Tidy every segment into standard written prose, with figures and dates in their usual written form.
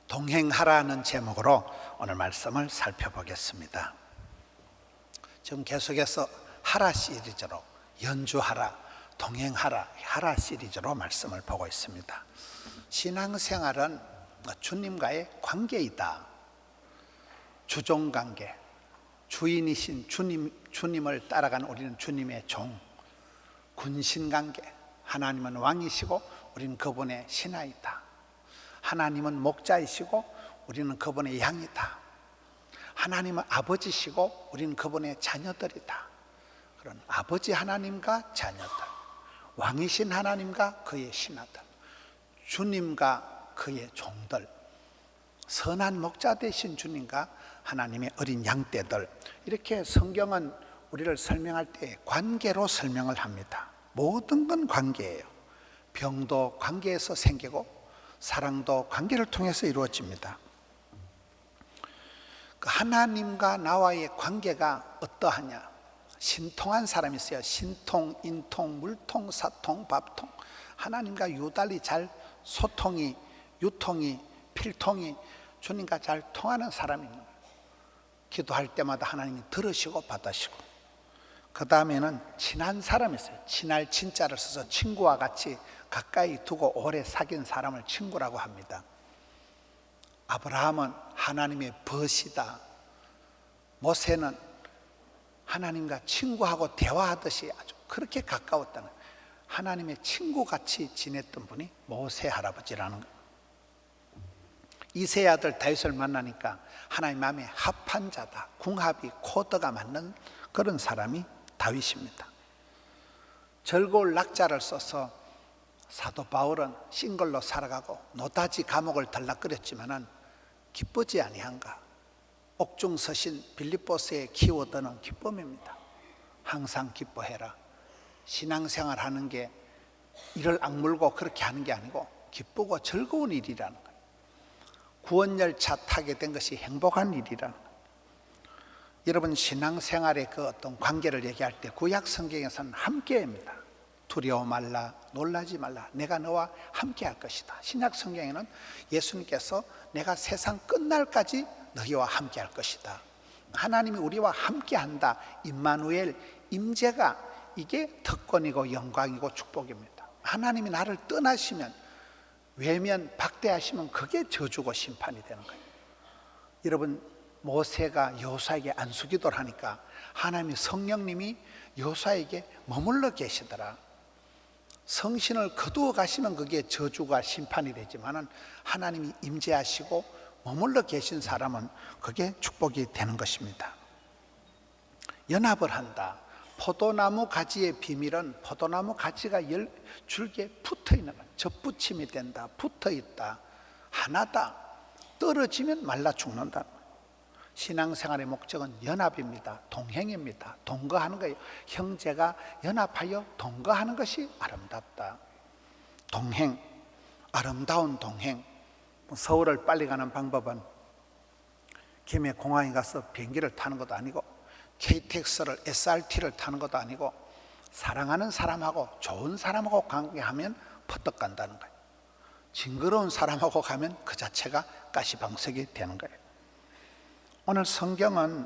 동행하라는 제목으로 오늘 말씀을 살펴보겠습니다. 지금 계속해서 하라 시리즈로 연주하라, 동행하라, 하라 시리즈로 말씀을 보고 있습니다. 신앙생활은 주님과의 관계이다. 주종관계, 주인이신 주님을 따라가는 우리는 주님의 종, 군신관계, 하나님은 왕이시고 우리는 그분의 신하이다. 하나님은 목자이시고 우리는 그분의 양이다. 하나님은 아버지시고 우리는 그분의 자녀들이다. 그런 아버지 하나님과 자녀들, 왕이신 하나님과 그의 신하들, 주님과 그의 종들, 선한 목자 되신 주님과 하나님의 어린 양떼들, 이렇게 성경은 우리를 설명할 때 관계로 설명을 합니다. 모든 건 관계예요. 병도 관계에서 생기고 사랑도 관계를 통해서 이루어집니다. 하나님과 나와의 관계가 어떠하냐? 신통한 사람이 있어요. 신통, 인통, 물통, 사통, 밥통. 하나님과 유달리 잘 소통이, 유통이, 필통이 주님과 잘 통하는 사람이 있는 거예요. 기도할 때마다 하나님이 들으시고 받으시고. 그 다음에는 친한 사람이 있어요. 친할 친자를 써서 친구와 같이 가까이 두고 오래 사귄 사람을 친구라고 합니다. 아브라함은 하나님의 벗이다. 모세는 하나님과 친구하고 대화하듯이 아주 그렇게 가까웠다는, 하나님의 친구같이 지냈던 분이 모세 할아버지라는 거예요. 이세 아들 다윗을 만나니까 하나님 마음에 합한 자다, 궁합이 코드가 맞는 그런 사람이 다윗입니다. 즐거울 낙자를 써서 사도 바울은 싱글로 살아가고 노다지 감옥을 들락거렸지만은 기쁘지 아니한가? 옥중서신 빌립보스의 키워드는 기쁨입니다. 항상 기뻐해라. 신앙생활 하는 게 이를 악물고 그렇게 하는 게 아니고 기쁘고 즐거운 일이라는 거예요. 구원열차 타게 된 것이 행복한 일이라는 거예요. 여러분, 신앙생활의 그 어떤 관계를 얘기할 때 구약 성경에서는 함께입니다. 두려워 말라, 놀라지 말라, 내가 너와 함께 할 것이다. 신약 성경에는 예수님께서 내가 세상 끝날까지 너희와 함께 할 것이다. 하나님이 우리와 함께 한다. 임마누엘, 임재가, 이게 특권이고 영광이고 축복입니다. 하나님이 나를 떠나시면, 외면, 박대하시면 그게 저주고 심판이 되는 거예요. 여러분, 모세가 여호수아에게 안수기도를 하니까 하나님의 성령님이 여호수아에게 머물러 계시더라. 성신을 거두어 가시면 그게 저주가 심판이 되지만은 하나님이 임재하시고 머물러 계신 사람은 그게 축복이 되는 것입니다. 연합을 한다. 포도나무 가지의 비밀은 포도나무 가지가 줄기에 붙어 있는 거예요. 접붙임이 된다. 붙어 있다. 하나다. 떨어지면 말라 죽는다. 신앙생활의 목적은 연합입니다. 동행입니다. 동거하는 거예요. 형제가 연합하여 동거하는 것이 아름답다. 동행, 아름다운 동행. 서울을 빨리 가는 방법은 김해 공항에 가서 비행기를 타는 것도 아니고 KTX를, SRT를 타는 것도 아니고 사랑하는 사람하고 좋은 사람하고 관계하면 퍼뜩 간다는 거예요. 징그러운 사람하고 가면 그 자체가 가시방석이 되는 거예요. 오늘 성경은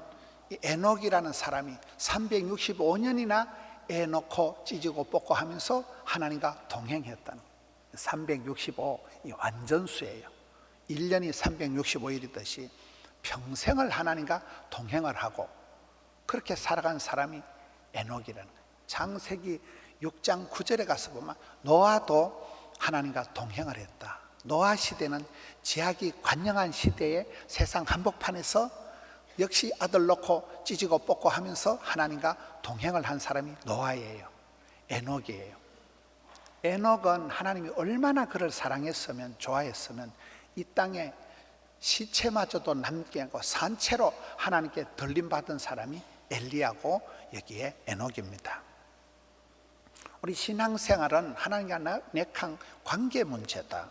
에녹이라는 사람이 365년이나 애 놓고 찢고 뽑고 하면서 하나님과 동행했다는 거예요. 365, 이 완전수예요. 1년이 365일이듯이 평생을 하나님과 동행을 하고 그렇게 살아간 사람이 에녹이라는 거예요. 창세기 6장 9절에 가서 보면 노아도 하나님과 동행을 했다. 노아 시대는 제약이 관영한 시대에 세상 한복판에서 역시 아들 놓고 찢고 뽑고 하면서 하나님과 동행을 한 사람이 노아예요. 에녹이에요. 에녹은 하나님이 얼마나 그를 사랑했으면, 좋아했으면 이 땅에 시체마저도 남게 하고 산채로 하나님께 들림받은 사람이 엘리야고 여기에 에녹입니다. 우리 신앙생활은 하나님과 내한 관계 문제다.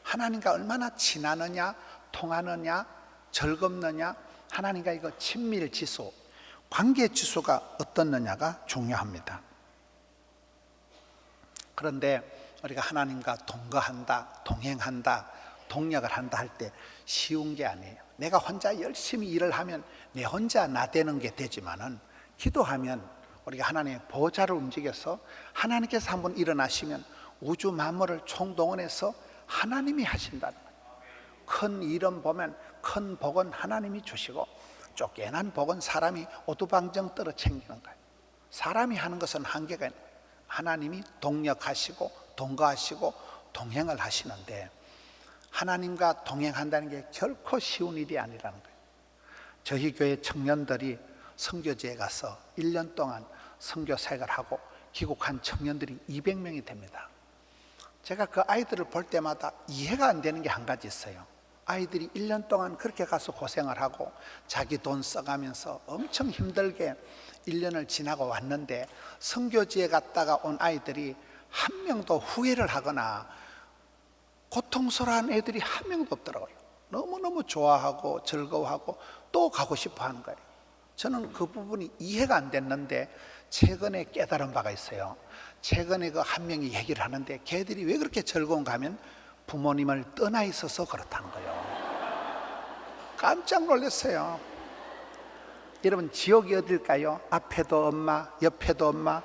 하나님과 얼마나 친하느냐, 통하느냐, 즐겁느냐, 하나님과 이거 친밀 지수, 관계 지수가 어떻느냐가 중요합니다. 그런데 우리가 하나님과 동거한다, 동행한다, 동력을 한다 할 때 쉬운 게 아니에요. 내가 혼자 열심히 일을 하면 내 혼자 나대는 게 되지만은, 기도하면 우리가 하나님의 보좌를 움직여서 하나님께서 한번 일어나시면 우주 만물을 총동원해서 하나님이 하신다는 거예요. 큰 일은 보면 큰 복은 하나님이 주시고, 쫓겨난 복은 사람이 오두방정 떨어 챙기는 거예요. 사람이 하는 것은 한계가 있는 거예요. 하나님이 동력하시고 동거하시고 동행을 하시는데, 하나님과 동행한다는 게 결코 쉬운 일이 아니라는 거예요. 저희 교회 청년들이 선교지에 가서 1년 동안 선교 사역을 하고 귀국한 청년들이 200명이 됩니다. 제가 그 아이들을 볼 때마다 이해가 안 되는 게 한 가지 있어요. 아이들이 1년 동안 그렇게 가서 고생을 하고 자기 돈 써가면서 엄청 힘들게 1년을 지나고 왔는데, 선교지에 갔다가 온 아이들이 한 명도 후회를 하거나 고통스러운 애들이 한 명도 없더라고요. 너무너무 좋아하고 즐거워하고 또 가고 싶어 하는 거예요. 저는 그 부분이 이해가 안 됐는데, 최근에 깨달은 바가 있어요. 최근에 그 한 명이 얘기를 하는데, 걔들이 왜 그렇게 즐거운가 하면 부모님을 떠나 있어서 그렇다는 거예요. 깜짝 놀랐어요. 여러분, 지옥이 어딜까요? 앞에도 엄마, 옆에도 엄마,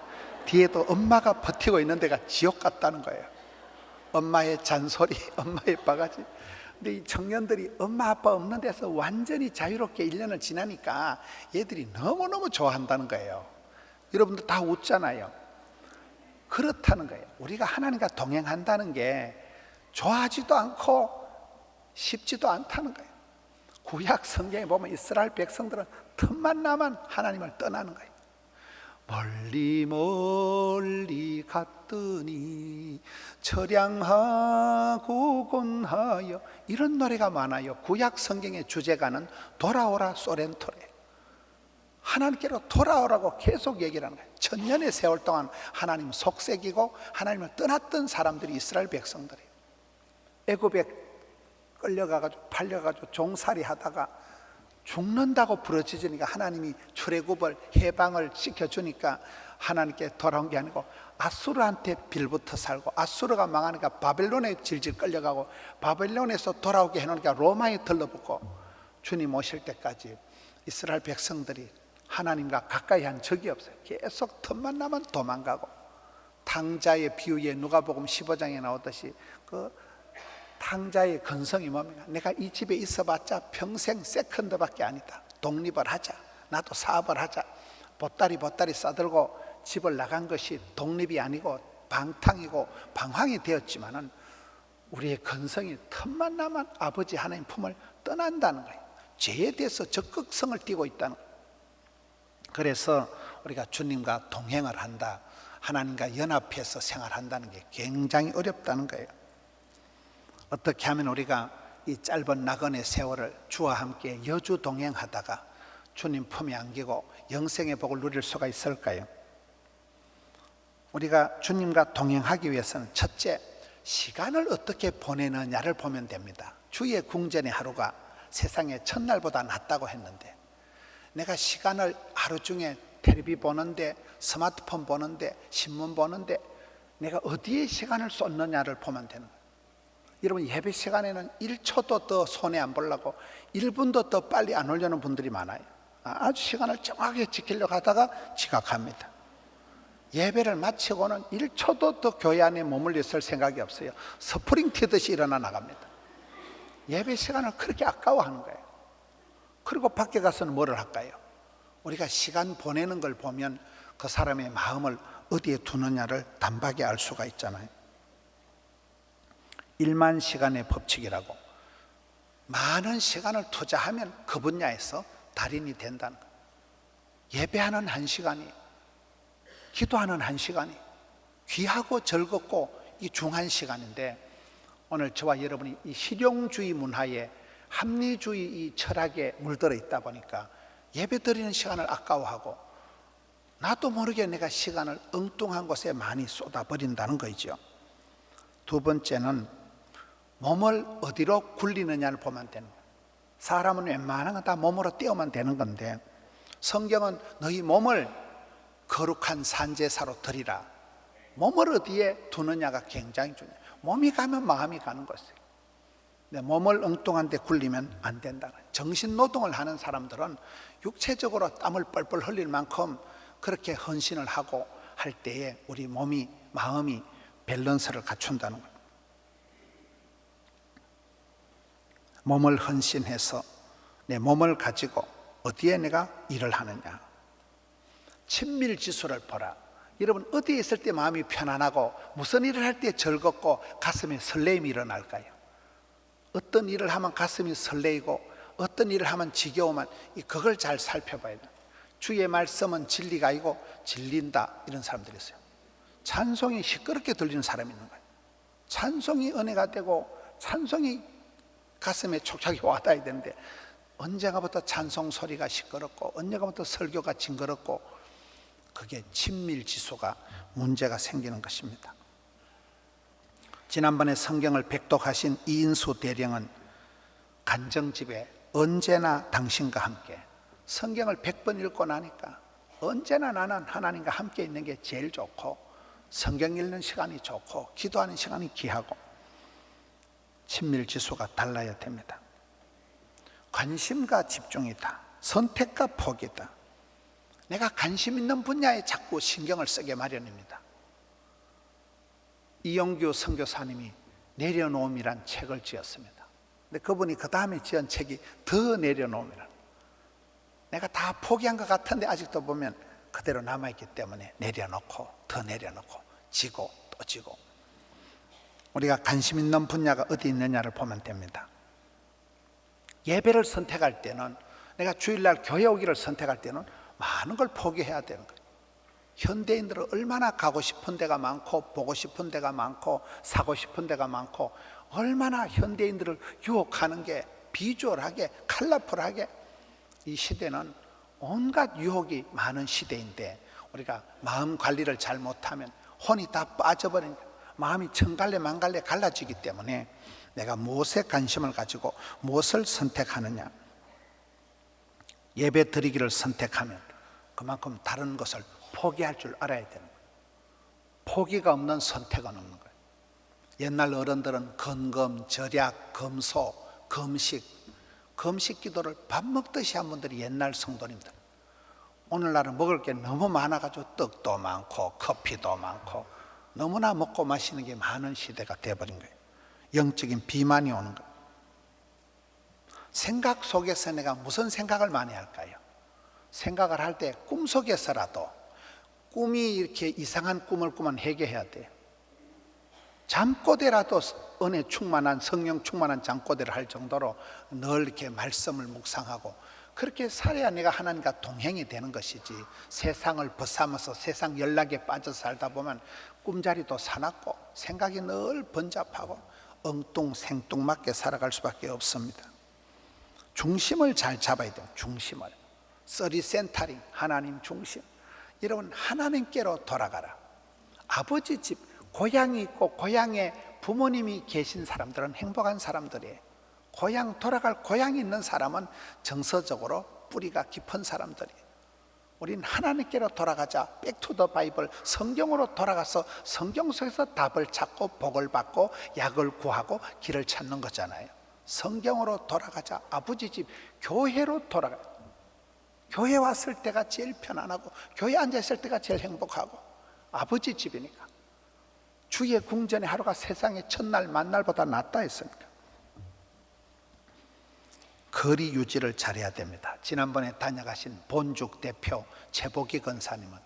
뒤에도 엄마가 버티고 있는 데가 지옥 같다는 거예요. 엄마의 잔소리, 엄마의 바가지. 근데 이 청년들이 엄마 아빠 없는 데서 완전히 자유롭게 1년을 지나니까 얘들이 너무너무 좋아한다는 거예요. 여러분들 다 웃잖아요. 그렇다는 거예요. 우리가 하나님과 동행한다는 게 좋아하지도 않고 쉽지도 않다는 거예요. 구약 성경에 보면 이스라엘 백성들은 틈만 나면 하나님을 떠나는 거예요. 멀리 멀리 갔더니 처량하고 곤하여, 이런 노래가 많아요. 구약 성경의 주제가는 돌아오라 소렌토래, 하나님께로 돌아오라고 계속 얘기를 하는 거예요. 천년의 세월 동안 하나님 속색이고 하나님을 떠났던 사람들이 이스라엘 백성들이에요. 애굽에 끌려가가지고 팔려가지고 종살이 하다가 죽는다고 부러지니까 하나님이 출애굽을 해방을 시켜주니까 하나님께 돌아온 게 아니고 아수르한테 빌부터 살고, 아수르가 망하니까 바벨론에 질질 끌려가고, 바벨론에서 돌아오게 해놓으니까 로마에 들러붙고, 주님 오실 때까지 이스라엘 백성들이 하나님과 가까이 한 적이 없어요. 계속 틈만 나면 도망가고, 탕자의 비유에 누가복음 15장에 나오듯이 그 탕자의 근성이 뭡니까? 내가 이 집에 있어봤자 평생 세컨드밖에 아니다. 독립을 하자, 나도 사업을 하자. 보따리 싸들고 집을 나간 것이 독립이 아니고 방탕이고 방황이 되었지만은, 우리의 근성이 틈만 나면 아버지 하나님 품을 떠난다는 거예요. 죄에 대해서 적극성을 띠고 있다는 거예요. 그래서 우리가 주님과 동행을 한다, 하나님과 연합해서 생활한다는 게 굉장히 어렵다는 거예요. 어떻게 하면 우리가 이 짧은 나그네 세월을 주와 함께 여주 동행하다가 주님 품에 안기고 영생의 복을 누릴 수가 있을까요? 우리가 주님과 동행하기 위해서는 첫째, 시간을 어떻게 보내느냐를 보면 됩니다. 주의 궁전의 하루가 세상의 첫날보다 낫다고 했는데, 내가 시간을 하루 중에 텔레비 보는데, 스마트폰 보는데, 신문 보는데 내가 어디에 시간을 쏟느냐를 보면 되는 거예요. 여러분, 예배 시간에는 1초도 더 손해 안 보려고 1분도 더 빨리 안 오려는 분들이 많아요. 아주 시간을 정확하게 지키려고 하다가 지각합니다. 예배를 마치고는 1초도 더 교회 안에 머물러 있을 생각이 없어요. 스프링 튀듯이 일어나 나갑니다. 예배 시간을 그렇게 아까워하는 거예요. 그리고 밖에 가서는 뭐를 할까요? 우리가 시간 보내는 걸 보면 그 사람의 마음을 어디에 두느냐를 단박에 알 수가 있잖아요. 1만 시간의 법칙이라고, 많은 시간을 투자하면 그 분야에서 달인이 된다는 거예요. 예배하는 1시간이, 기도하는 1시간이 귀하고 즐겁고 이 중한 시간인데, 오늘 저와 여러분이 이 실용주의 문화에, 합리주의 이 철학에 물들어 있다 보니까 예배 드리는 시간을 아까워하고, 나도 모르게 내가 시간을 엉뚱한 곳에 많이 쏟아버린다는 거죠. 두 번째는 몸을 어디로 굴리느냐를 보면 되는 거예요. 사람은 웬만한 건 다 몸으로 떼우면 되는 건데, 성경은 너희 몸을 거룩한 산제사로 드리라. 몸을 어디에 두느냐가 굉장히 중요해요. 몸이 가면 마음이 가는 것이에요. 내 몸을 엉뚱한 데 굴리면 안 된다는 거예요. 정신 노동을 하는 사람들은 육체적으로 땀을 뻘뻘 흘릴 만큼 그렇게 헌신을 하고 할 때에 우리 몸이, 마음이 밸런스를 갖춘다는 거예요. 몸을 헌신해서 내 몸을 가지고 어디에 내가 일을 하느냐. 친밀 지수를 보라. 여러분 어디에 있을 때 마음이 편안하고 무슨 일을 할 때 즐겁고 가슴에 설레임이 일어날까요? 어떤 일을 하면 가슴이 설레이고 어떤 일을 하면 지겨우면 그걸 잘 살펴봐야 돼요. 주의 말씀은 진리가 아니고 질린다, 이런 사람들이 있어요. 찬송이 시끄럽게 들리는 사람이 있는 거예요. 찬송이 은혜가 되고 찬송이 가슴에 촉촉이 와닿아야 되는데 언젠가부터 찬송 소리가 시끄럽고 언젠가부터 설교가 징그럽고 그게 친밀 지수가 문제가 생기는 것입니다. 지난번에 성경을 백독하신 이인수 대령은 간정집에 언제나 당신과 함께, 성경을 100번 읽고 나니까 언제나 나는 하나님과 함께 있는 게 제일 좋고 성경 읽는 시간이 좋고 기도하는 시간이 귀하고 친밀 지수가 달라야 됩니다. 관심과 집중이다. 선택과 포기다. 내가 관심 있는 분야에 자꾸 신경을 쓰게 마련입니다. 이용규 선교사님이 내려놓음이란 책을 지었습니다. 근데 그분이 그 다음에 지은 책이 더 내려놓음이란, 내가 다 포기한 것 같은데 아직도 보면 그대로 남아있기 때문에 내려놓고 더 내려놓고 지고 또 지고, 우리가 관심 있는 분야가 어디 있느냐를 보면 됩니다. 예배를 선택할 때는, 내가 주일날 교회 오기를 선택할 때는 많은 걸 포기해야 되는 거예요. 현대인들은 얼마나 가고 싶은 데가 많고 보고 싶은 데가 많고 사고 싶은 데가 많고, 얼마나 현대인들을 유혹하는 게 비주얼하게 컬러풀하게, 이 시대는 온갖 유혹이 많은 시대인데 우리가 마음 관리를 잘 못하면 혼이 다 빠져버린 거예요. 마음이 천갈래 만갈래 갈라지기 때문에 내가 무엇에 관심을 가지고 무엇을 선택하느냐. 예배 드리기를 선택하면 그만큼 다른 것을 포기할 줄 알아야 되는 거예요. 포기가 없는 선택은 없는 거예요. 옛날 어른들은 건금, 절약, 금소, 금식 기도를 밥 먹듯이 한 분들이 옛날 성도님들. 오늘날은 먹을 게 너무 많아가지고 떡도 많고 커피도 많고 너무나 먹고 마시는 게 많은 시대가 되어버린 거예요. 영적인 비만이 오는 거예요. 생각 속에서 내가 무슨 생각을 많이 할까요? 생각을 할 때 꿈속에서라도, 꿈이 이렇게 이상한 꿈을 꾸면 회개해야 돼요. 잠꼬대라도 은혜 충만한, 성령 충만한 잠꼬대를 할 정도로 늘 이렇게 말씀을 묵상하고 그렇게 살아야 내가 하나님과 동행이 되는 것이지, 세상을 벗삼아서 세상 연락에 빠져 살다 보면 꿈자리도 사납고 생각이 늘 번잡하고 엉뚱생뚱맞게 살아갈 수밖에 없습니다. 중심을 잘 잡아야 돼요. 중심을. 30센터링, 하나님 중심. 여러분, 하나님께로 돌아가라. 아버지 집, 고향이 있고 고향에 부모님이 계신 사람들은 행복한 사람들이에요. 고향, 돌아갈 고향이 있는 사람은 정서적으로 뿌리가 깊은 사람들이에요. 우린 하나님께로 돌아가자. 백투더 바이블, 성경으로 돌아가서 성경 속에서 답을 찾고 복을 받고 약을 구하고 길을 찾는 거잖아요. 성경으로 돌아가자. 아버지 집, 교회로 돌아가요. 교회 왔을 때가 제일 편안하고 교회 앉아있을 때가 제일 행복하고 아버지 집이니까. 주의 궁전의 하루가 세상의 첫날 만날보다 낫다 했으니까. 거리 유지를 잘해야 됩니다. 지난번에 다녀가신 본죽 대표 최복희 권사님은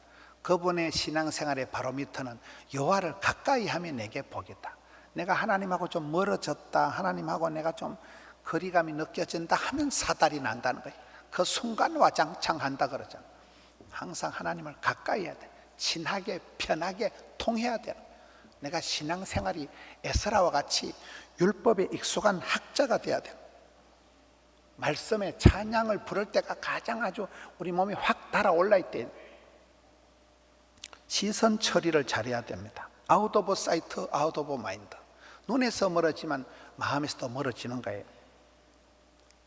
그분의 신앙생활의 바로미터는 여호와를 가까이 하면 내게 복이다. 내가 하나님하고 좀 멀어졌다, 하나님하고 내가 좀 거리감이 느껴진다 하면 사달이 난다는 거예요. 그 순간 와장창한다 그러잖아요. 항상 하나님을 가까이 해야 돼. 친하게 편하게 통해야 돼. 내가 신앙생활이 에스라와 같이 율법에 익숙한 학자가 돼야 돼. 말씀에 찬양을 부를 때가 가장 아주 우리 몸이 확 달아올라 있대. 시선 처리를 잘해야 됩니다. 아웃 오브 사이트, 아웃 오브 마인드. 눈에서 멀어지만 마음에서도 멀어지는 거예요.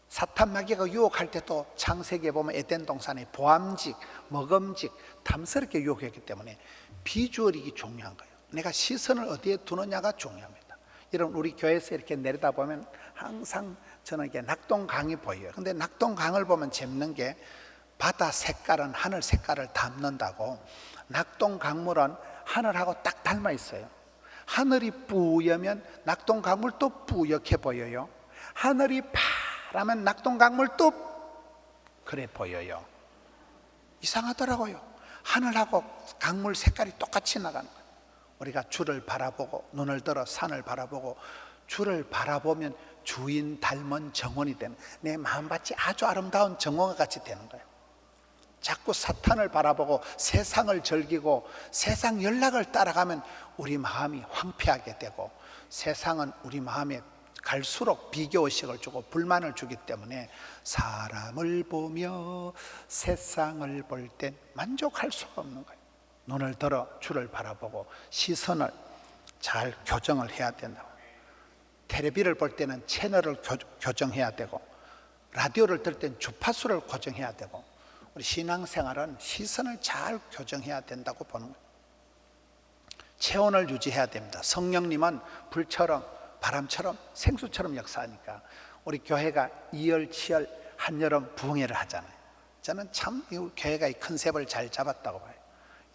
사탄 마귀가 유혹할 때도 창세기에 보면 에덴 동산에 보암직, 먹음직, 탐스럽게 유혹했기 때문에 비주얼이 중요한 거예요. 내가 시선을 어디에 두느냐가 중요합니다. 이런 우리 교회에서 이렇게 내려다 보면 항상 저는 이게 낙동강이 보여요. 근데 낙동강을 보면 재밌는 게 바다 색깔은 하늘 색깔을 담는다고, 낙동강물은 하늘하고 딱 닮아 있어요. 하늘이 뿌여면 낙동강물도 뿌옇게 보여요. 하늘이 파라면 낙동강물도 그래 보여요. 이상하더라고요. 하늘하고 강물 색깔이 똑같이 나가는 거예요. 우리가 주를 바라보고 눈을 들어 산을 바라보고 주를 바라보면 주인 닮은 정원이 되는, 내 마음밭이 아주 아름다운 정원과 같이 되는 거예요. 자꾸 사탄을 바라보고 세상을 즐기고 세상 연락을 따라가면 우리 마음이 황폐하게 되고, 세상은 우리 마음에 갈수록 비교의식을 주고 불만을 주기 때문에 사람을 보며 세상을 볼 땐 만족할 수가 없는 거예요. 눈을 들어 주를 바라보고 시선을 잘 교정을 해야 된다고. 텔레비를 볼 때는 채널을 교정해야 되고, 라디오를 들을 때는 주파수를 고정해야 되고, 우리 신앙생활은 시선을 잘 교정해야 된다고 보는 거예요. 체온을 유지해야 됩니다. 성령님은 불처럼 바람처럼 생수처럼 역사하니까 우리 교회가 이열치열 한여름 부흥회를 하잖아요. 저는 참 이 교회가 이 컨셉을 잘 잡았다고 봐요.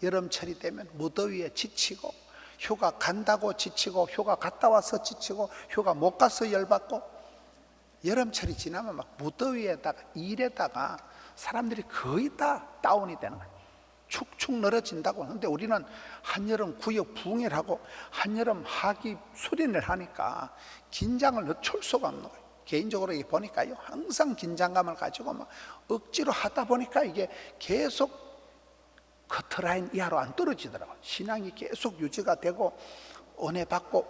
여름철이 되면 무더위에 지치고, 휴가 간다고 지치고, 휴가 갔다 와서 지치고, 휴가 못 가서 열받고, 여름철이 지나면 막 무더위에다가 일에다가 사람들이 거의 다 다운이 되는 거예요. 축축 늘어진다고 하는데 우리는 한여름 구역 부흥회를 하고 한여름 하기 수련을 하니까 긴장을 늦출 수가 없는 거예요. 개인적으로 보니까요, 항상 긴장감을 가지고 막 억지로 하다 보니까 이게 계속 커트라인 이하로 안 떨어지더라고요. 신앙이 계속 유지가 되고 은혜 받고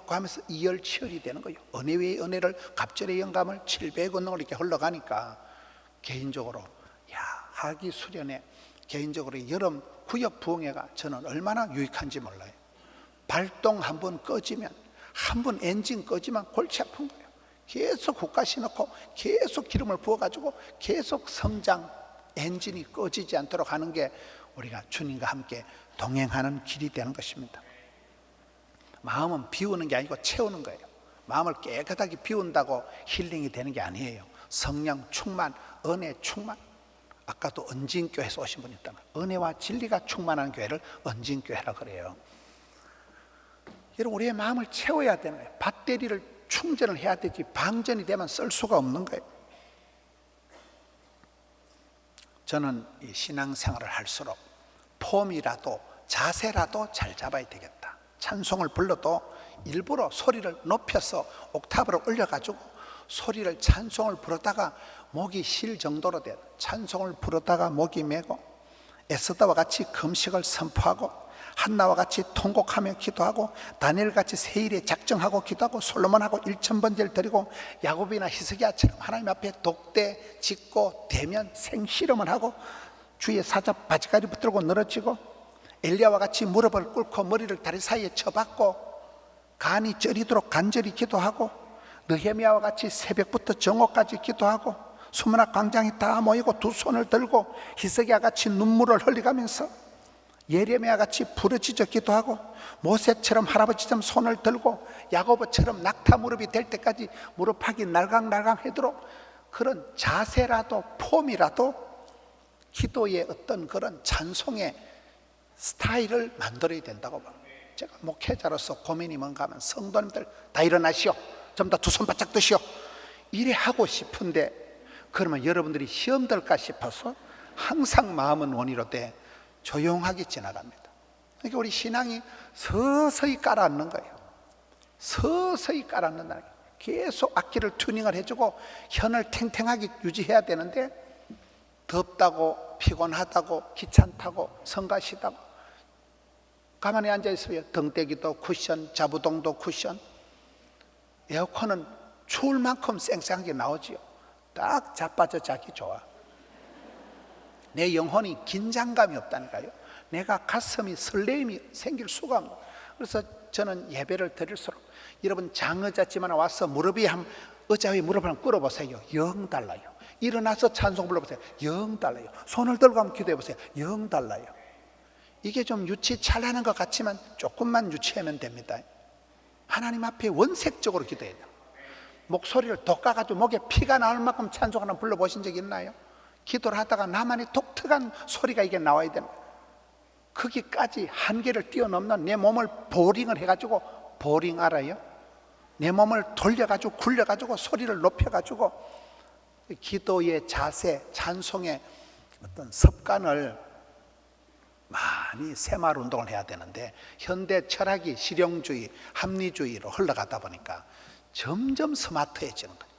하면서 이열치열이 되는 거예요. 은혜 위에 은혜를, 갑절의 영감을 700억 원을 이렇게 흘러가니까 개인적으로 하기 수련회, 개인적으로 여름 구역 부흥회가 저는 얼마나 유익한지 몰라요. 발동 한번 꺼지면, 한번 엔진 꺼지면 골치 아픈 거예요. 계속 국가시 넣고 계속 기름을 부어가지고 계속 성장 엔진이 꺼지지 않도록 하는 게 우리가 주님과 함께 동행하는 길이 되는 것입니다. 마음은 비우는 게 아니고 채우는 거예요. 마음을 깨끗하게 비운다고 힐링이 되는 게 아니에요. 성령 충만, 은혜 충만. 아까도 은진교회에서 오신 분이 있다면 은혜와 진리가 충만한 교회를 은진교회라고 그래요. 여러분, 우리의 마음을 채워야 되는 거예요. 배터리를 충전을 해야 되지 방전이 되면 쓸 수가 없는 거예요. 저는 이 신앙생활을 할수록 폼이라도 자세라도 잘 잡아야 되겠다. 찬송을 불러도 일부러 소리를 높여서 옥타브를 올려가지고 소리를, 찬송을 부르다가 목이 쉴 정도로 돼. 찬송을 부르다가 목이 메고 에스더와 같이 금식을 선포하고 한나와 같이 통곡하며 기도하고 다니엘같이 세일에 작정하고 기도하고 솔로몬하고 1000번제를 드리고 야곱이나 히스기야처럼 하나님 앞에 독대 짓고 대면 생실험을 하고 주의 사자 바지까지 붙들고 늘어지고 엘리야와 같이 무릎을 꿇고 머리를 다리 사이에 쳐박고 간이 쩌리도록 간절히 기도하고 느헤미야와 같이 새벽부터 정오까지 기도하고 수문학 광장이 다 모이고 두 손을 들고 히스기야 같이 눈물을 흘려가면서 예레미야 같이 부르짖어 기도하고 모세처럼 할아버지처럼 손을 들고 야고보처럼 낙타 무릎이 될 때까지 무릎팍이 날강날강 하도록 그런 자세라도 폼이라도 기도의 어떤 그런 찬송의 스타일을 만들어야 된다고 봅니다. 제가 목회자로서 고민이 뭔가 하면 성도님들 다 일어나시오, 좀 더 두 손 바짝 드시오, 이래 하고 싶은데 그러면 여러분들이 시험 들까 싶어서 항상 마음은 원이로 돼 조용하게 지나갑니다. 그러니까 우리 신앙이 서서히 깔아앉는 거예요. 서서히 깔아앉는다는 거예요. 계속 악기를 튜닝을 해주고 현을 탱탱하게 유지해야 되는데 덥다고 피곤하다고 귀찮다고 성가시다고 가만히 앉아있으면 등대기도 쿠션, 자부동도 쿠션, 에어컨은 추울 만큼 쌩쌩하게 나오지요. 딱 자빠져 자기 좋아. 내 영혼이 긴장감이 없다니까요. 내가 가슴이 설레임이 생길 수가 없는. 그래서 저는 예배를 드릴수록 여러분 장의자집만 와서 무릎이 의자 위에 무릎을 한번 꿇어보세요. 영 달라요. 일어나서 찬송 불러보세요. 영 달라요. 손을 들고 한번 기도해보세요. 영 달라요. 이게 좀 유치 잘하는 것 같지만 조금만 유치하면 됩니다. 하나님 앞에 원색적으로 기도해야 돼요. 목소리를 돋가가지고 목에 피가 나올 만큼 찬송 하나 불러보신 적 있나요? 기도를 하다가 나만의 독특한 소리가 이게 나와야 되는 거예요. 거기까지 한계를 뛰어넘는 내 몸을 보링을 해가지고, 보링 알아요? 내 몸을 돌려가지고 굴려가지고 소리를 높여가지고 기도의 자세, 찬송의 어떤 습관을 많이 새마을 운동을 해야 되는데, 현대 철학이 실용주의, 합리주의로 흘러가다 보니까 점점 스마트해지는 거예요.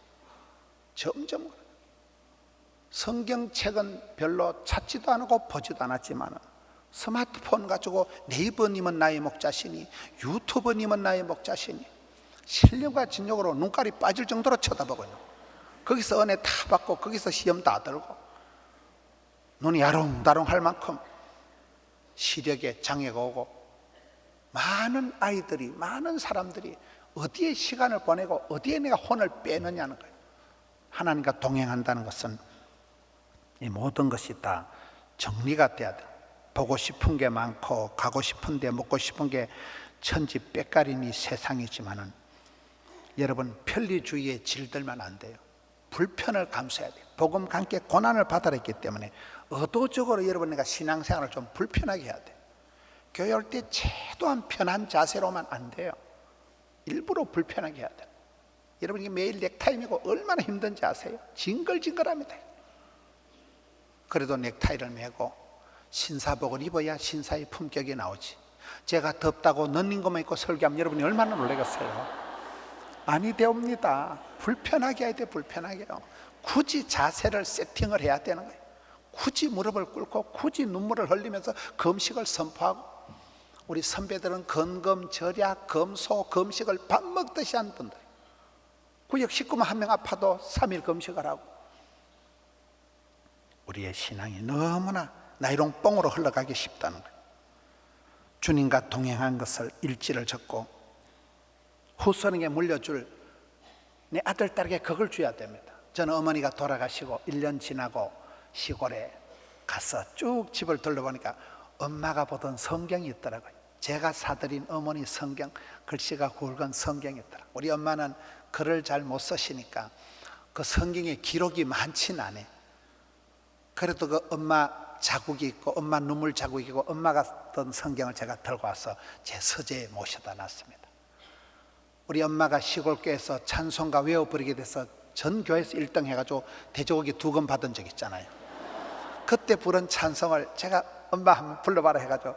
점점. 성경책은 별로 찾지도 않고 보지도 않았지만 스마트폰 가지고 네이버님은 나의 목자시니, 유튜브님은 나의 목자시니, 신령과 진욕으로 눈깔이 빠질 정도로 쳐다보거든요. 거기서 은혜 다 받고 거기서 시험 다 들고 눈이 야롱다롱 할 만큼 시력에 장애가 오고, 많은 아이들이, 많은 사람들이 어디에 시간을 보내고 어디에 내가 혼을 빼느냐는 거예요. 하나님과 동행한다는 것은 이 모든 것이 다 정리가 돼야 돼요. 보고 싶은 게 많고 가고 싶은데 먹고 싶은 게 천지백갈인 이 세상이지만은 여러분, 편리주의에 질들면 안 돼요. 불편을 감수해야 돼요. 복음과 함께 고난을 받아야 했기 때문에 의도적으로 여러분, 내가 신앙생활을 좀 불편하게 해야 돼요. 교회 올 때 최대한 편한 자세로만 안 돼요. 일부러 불편하게 해야 돼요. 여러분, 이게 매일 넥타이 매고 얼마나 힘든지 아세요? 징글징글합니다. 그래도 넥타이를 매고 신사복을 입어야 신사의 품격이 나오지. 제가 덥다고 넣는 것만 입고 설교하면 여러분이 얼마나 놀라겠어요? 아니 되옵니다. 불편하게 해야 돼. 불편하게요. 굳이 자세를 세팅을 해야 되는 거예요. 굳이 무릎을 꿇고 굳이 눈물을 흘리면서 금식을 선포하고, 우리 선배들은 건금, 절약, 금소, 금식을 밥 먹듯이 한 분들, 구역 식구만 한 명 아파도 3일 금식을 하고. 우리의 신앙이 너무나 나이롱 뽕으로 흘러가기 쉽다는 거예요. 주님과 동행한 것을 일지를 적고 후손에게 물려줄 내 아들, 딸에게 그걸 줘야 됩니다. 저는 어머니가 돌아가시고 1년 지나고 시골에 가서 쭉 집을 둘러보니까 엄마가 보던 성경이 있더라고요. 제가 사드린 어머니 성경, 글씨가 굵은 성경이 있더라고요. 우리 엄마는 글을 잘 못 쓰시니까 그 성경에 기록이 많지는 않아요. 그래도 그 엄마 자국이 있고 엄마 눈물 자국이 있고 엄마가 썼던 성경을 제가 들고 와서 제 서재에 모셔다 놨습니다. 우리 엄마가 시골교회에서 찬송가 외워 부르게 돼서 전 교회에서 1등 해가지고 돼지고기 2건 받은 적 있잖아요. 그때 부른 찬송을 제가 엄마 한번 불러봐라 해가지고,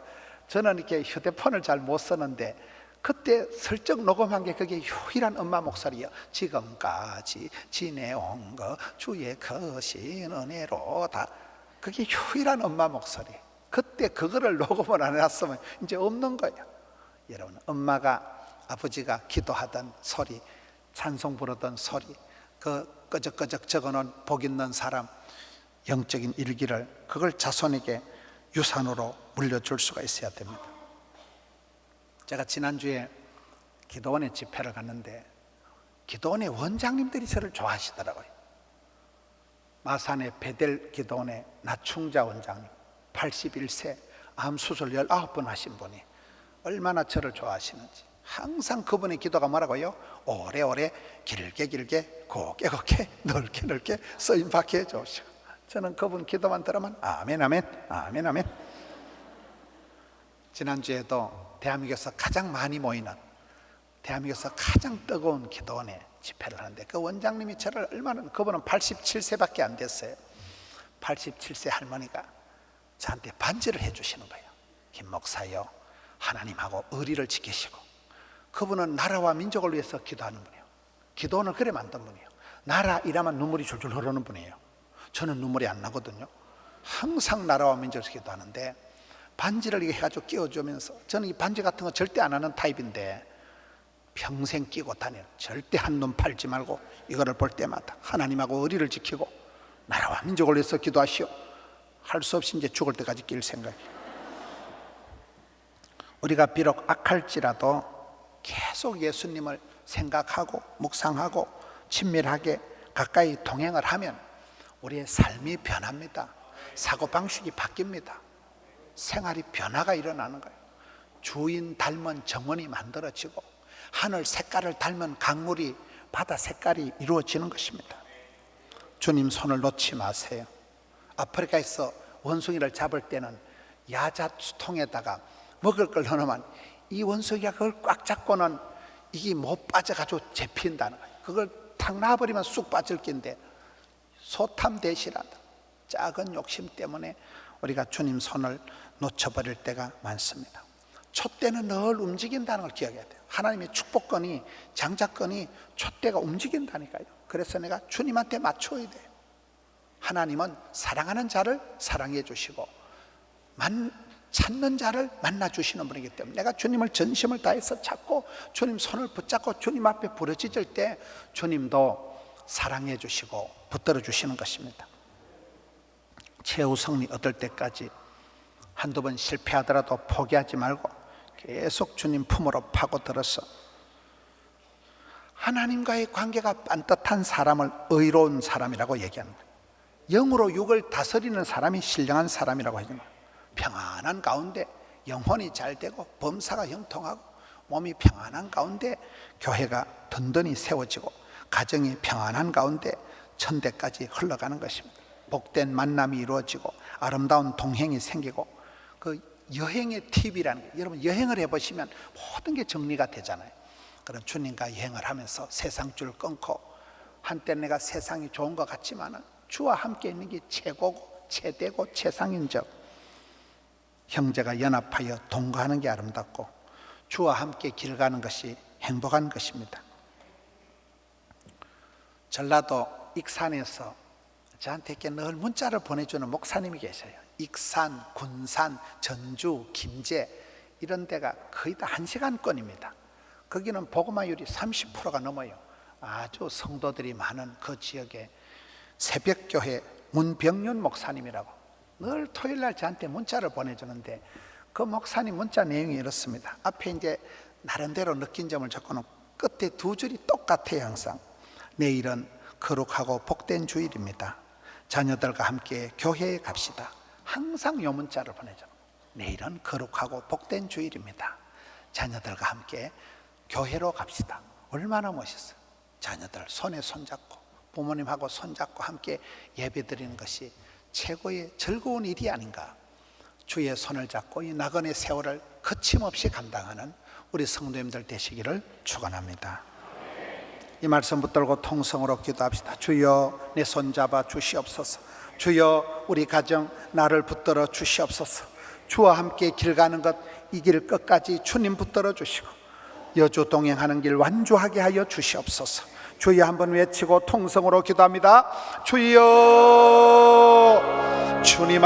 저는 이렇게 휴대폰을 잘 못 쓰는데 그때 슬쩍 녹음한 게 그게 유일한 엄마 목소리예요. 지금까지 지내온 거 주의 크신 은혜로다. 그게 유일한 엄마 목소리. 그때 그거를 녹음을 안 해놨으면 이제 없는 거예요. 여러분, 엄마가, 아버지가 기도하던 소리, 찬송 부르던 소리, 그 끄적끄적 적어놓은 복 있는 사람 영적인 일기를, 그걸 자손에게 유산으로 물려줄 수가 있어야 됩니다. 제가 지난주에 기도원에 집회를 갔는데 기도원의 원장님들이 저를 좋아하시더라고요. 마산의 베델 기도원의 나충자 원장님, 81세, 암수술 19번 하신 분이 얼마나 저를 좋아하시는지. 항상 그분의 기도가 뭐라고요? 오래오래 길게 길게 곱게 곱게 넓게 넓게 쓰임받게 해주시고. 저는 그분 기도만 들으면 아멘 아멘 아멘 아멘. 지난주에도 대한민국에서 가장 많이 모이는, 대한민국에서 가장 뜨거운 기도원에 집회를 하는데 그 원장님이 저를 얼마나, 그분은 87세밖에 안 됐어요. 87세 할머니가 저한테 반지를 해주시는 거예요. 김 목사요, 하나님하고 의리를 지키시고. 그분은 나라와 민족을 위해서 기도하는 분이에요. 기도원을 그래 만든 분이에요. 나라 일하면 눈물이 줄줄 흐르는 분이에요. 저는 눈물이 안 나거든요. 항상 나라와 민족을 기도하는데 반지를 이렇게 해가지고 끼워주면서, 저는 이 반지 같은 거 절대 안 하는 타입인데 평생 끼고 다녀요. 절대 한눈 팔지 말고 이거를 볼 때마다 하나님하고 의리를 지키고 나라와 민족을 위해서 기도하시오. 할 수 없이 이제 죽을 때까지 낄 생각이에요. 우리가 비록 악할지라도 계속 예수님을 생각하고 묵상하고 친밀하게 가까이 동행을 하면 우리의 삶이 변합니다. 사고방식이 바뀝니다. 생활이 변화가 일어나는 거예요. 주인 닮은 정원이 만들어지고 하늘 색깔을 닮은 강물이 바다 색깔이 이루어지는 것입니다. 주님 손을 놓지 마세요. 아프리카에서 원숭이를 잡을 때는 야자통에다가 먹을 걸 넣으면 이 원숭이가 그걸 꽉 잡고는 이게 못 빠져가지고 잡힌다는 거예요. 그걸 탁 놔버리면 쑥 빠질 낀데 소탐 대신하다. 작은 욕심 때문에 우리가 주님 손을 놓쳐버릴 때가 많습니다. 촛대는 늘 움직인다는 걸 기억해야 돼요. 하나님의 축복권이, 장자권이 촛대가 움직인다니까요. 그래서 내가 주님한테 맞춰야 돼요. 하나님은 사랑하는 자를 사랑해 주시고 찾는 자를 만나 주시는 분이기 때문에 내가 주님을 전심을 다해서 찾고 주님 손을 붙잡고 주님 앞에 부르짖을 때 주님도 사랑해 주시고 붙들어 주시는 것입니다. 최후 승리 얻을 때까지 한두 번 실패하더라도 포기하지 말고 계속 주님 품으로 파고들어서 하나님과의 관계가 반듯한 사람을 의로운 사람이라고 얘기합니다. 영으로 육을 다스리는 사람이 신령한 사람이라고 하지만 평안한 가운데 영혼이 잘 되고 범사가 형통하고 몸이 평안한 가운데 교회가 든든히 세워지고 가정이 평안한 가운데 천대까지 흘러가는 것입니다. 복된 만남이 이루어지고 아름다운 동행이 생기고 그 여행의 팁이라는 게, 여러분 여행을 해보시면 모든 게 정리가 되잖아요. 그럼 주님과 여행을 하면서 세상줄 끊고 한때 내가 세상이 좋은 것 같지만 주와 함께 있는 게 최고고 최대고 최상인 적, 형제가 연합하여 동거하는 게 아름답고 주와 함께 길 가는 것이 행복한 것입니다. 전라도 익산에서 저한테 이렇게 늘 문자를 보내주는 목사님이 계셔요. 익산, 군산, 전주, 김제 이런 데가 거의 다 1시간권입니다. 거기는 복음화율이 30%가 넘어요. 아주 성도들이 많은 그 지역에 새벽교회 문병윤 목사님이라고 늘 토요일날 저한테 문자를 보내주는데 그 목사님 문자 내용이 이렇습니다. 앞에 이제 나름대로 느낀 점을 적어놓고 끝에 두 줄이 똑같아요. 항상 내일은 거룩하고 복된 주일입니다. 자녀들과 함께 교회에 갑시다. 항상 이 문자를 보내줘. 내일은 거룩하고 복된 주일입니다. 자녀들과 함께 교회로 갑시다. 얼마나 멋있어요. 자녀들 손에 손잡고 부모님하고 손잡고 함께 예배드리는 것이 최고의 즐거운 일이 아닌가. 주의 손을 잡고 이 나그네 세월을 거침없이 감당하는 우리 성도님들 되시기를 축원합니다. 이 말씀 붙들고 통성으로 기도합시다. 주여 내 손 잡아 주시옵소서. 주여 우리 가정 나를 붙들어 주시옵소서. 주와 함께 길 가는 것 이 길 끝까지 주님 붙들어 주시고 여주 동행하는 길 완주하게 하여 주시옵소서. 주여 한번 외치고 통성으로 기도합니다. 주여 주님